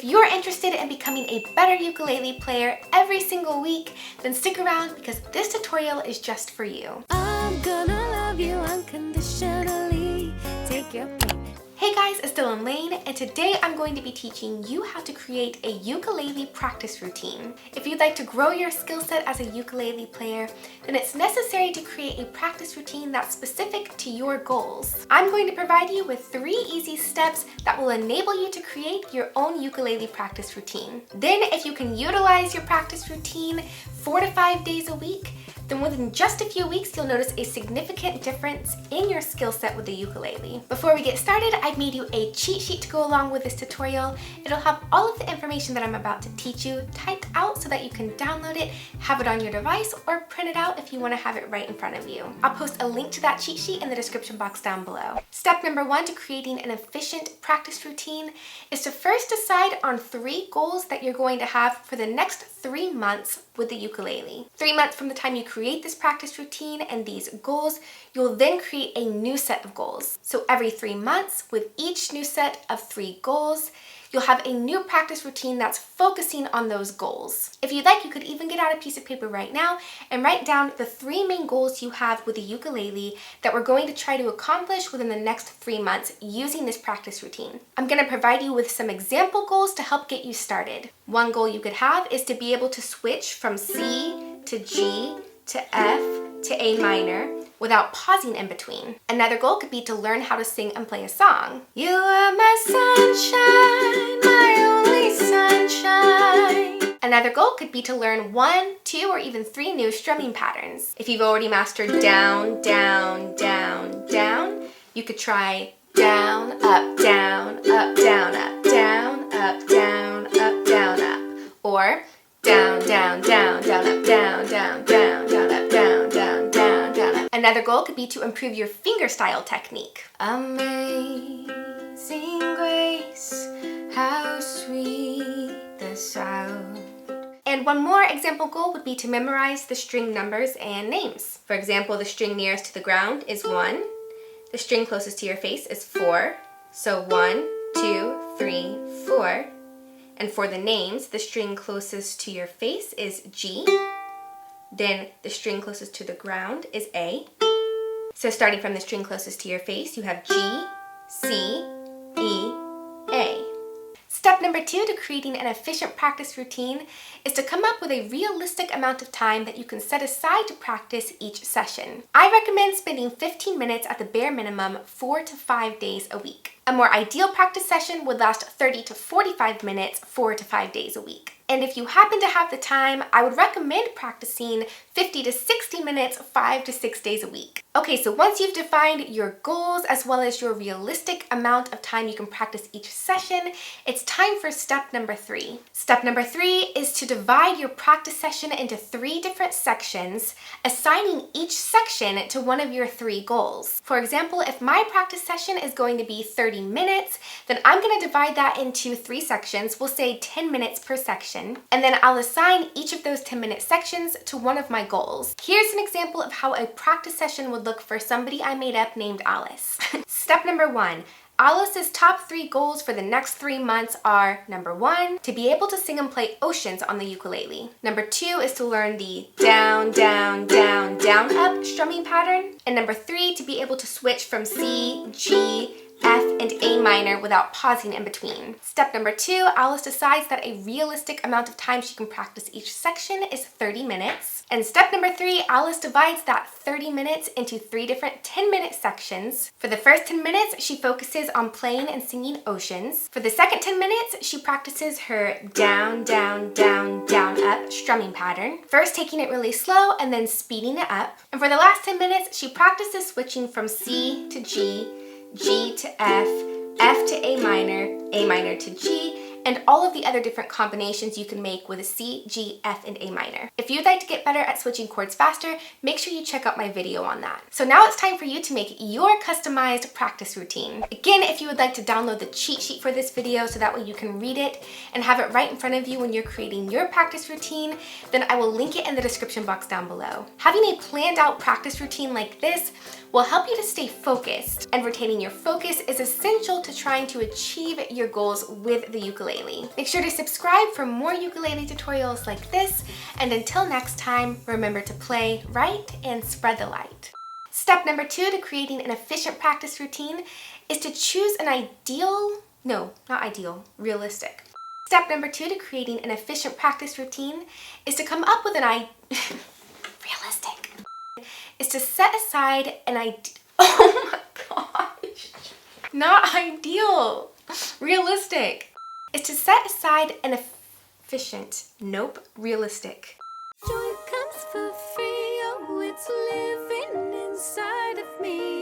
you're interested in becoming a better ukulele player every single week, then stick around because this tutorial is just for you. I'm gonna love you unconditionally. Take your pick. Hey guys, it's Dylan Laine, and today I'm going to be teaching you how to create a ukulele practice routine. If you'd like to grow your skill set as a ukulele player, then it's necessary to create a practice routine that's specific to your goals. I'm going to provide you with 3 easy steps that will enable you to create your own ukulele practice routine. Then if you can utilize your practice routine 4 to 5 days a week, then within just a few weeks, you'll notice a significant difference in your skill set with the ukulele. Before we get started, I've made you a cheat sheet to go along with this tutorial. It'll have all of the information that I'm about to teach you typed out so that you can download it, have it on your device, or print it out if you want to have it right in front of you. I'll post a link to that cheat sheet in the description box down below. Step number 1 to creating an efficient practice routine is to first decide on 3 goals that you're going to have for the next 3 months with the ukulele. 3 months from the time you create this practice routine and these goals, you'll then create a new set of goals. So every 3 months, with each new set of 3 goals, you'll have a new practice routine that's focusing on those goals. If you'd like, you could even get out a piece of paper right now and write down the 3 main goals you have with the ukulele that we're going to try to accomplish within the next 3 months using this practice routine. I'm going to provide you with some example goals to help get you started. One goal you could have is to be able to switch from C to G to F to A minor without pausing in between. Another goal could be to learn how to sing and play a song. You are my sunshine, my only sunshine. Another goal could be to learn 1, 2, or even 3 new strumming patterns. If you've already mastered down, down, down, down, you could try down, up, down, up, down, up, down, up, down, up, down, up. Or down, down, down, down, up, down, down, down, down, up, down, down, down, down, up. Another goal could be to improve your fingerstyle technique. Amazing grace, how sweet the sound. And one more example goal would be to memorize the string numbers and names. For example, the string nearest to the ground is 1. The string closest to your face is 4. So 1, 2, 3, 4. And for the names, the string closest to your face is G. Then the string closest to the ground is A. So starting from the string closest to your face, you have G, C, E, A. Step number 2 to creating an efficient practice routine is to come up with a realistic amount of time that you can set aside to practice each session. I recommend spending 15 minutes at the bare minimum 4 to 5 days a week. A more ideal practice session would last 30 to 45 minutes 4 to 5 days a week. And if you happen to have the time, I would recommend practicing 50 to 60 minutes 5 to 6 days a week. Okay, so once you've defined your goals as well as your realistic amount of time you can practice each session, it's time for step number 3. Step number 3 is to divide your practice session into 3 different sections, assigning each section to one of your 3 goals. For example, if my practice session is going to be 30 minutes, then I'm going to divide that into 3 sections. We'll say 10 minutes per section. And then I'll assign each of those 10-minute sections to one of my goals. Here's an example of how a practice session would look for somebody I made up named Alice. Step number 1. Alice's top 3 goals for the next 3 months are, number 1, to be able to sing and play Oceans on the ukulele. Number 2 is to learn the down, down, down, down, up strumming pattern. And number 3, to be able to switch from C, G, F, and A minor without pausing in between. Step number 2, Alice decides that a realistic amount of time she can practice each section is 30 minutes. And step number 3, Alice divides that 30 minutes into 3 different 10-minute sections. For the first 10 minutes, she focuses on playing and singing Oceans. For the second 10 minutes, she practices her down, down, down, down, up strumming pattern, first taking it really slow and then speeding it up. And for the last 10 minutes, she practices switching from C to G, G to F, F to A minor to G, and all of the other different combinations you can make with a C, G, F, and A minor. If you'd like to get better at switching chords faster, make sure you check out my video on that. So now it's time for you to make your customized practice routine. Again, if you would like to download the cheat sheet for this video so that way you can read it and have it right in front of you when you're creating your practice routine, then I will link it in the description box down below. Having a planned out practice routine like this will help you to stay focused, and retaining your focus is essential to trying to achieve your goals with the ukulele. ukulele. Make sure to subscribe for more ukulele tutorials like this, and until next time, remember to play, write, and spread the light. Step number 2 to creating an efficient practice routine is to choose an realistic. Step number 2 to creating an efficient practice routine is to come up with realistic. Is to set aside oh my gosh. Not ideal. Realistic. Is to set aside an realistic. Joy comes for free, oh, it's living inside of me.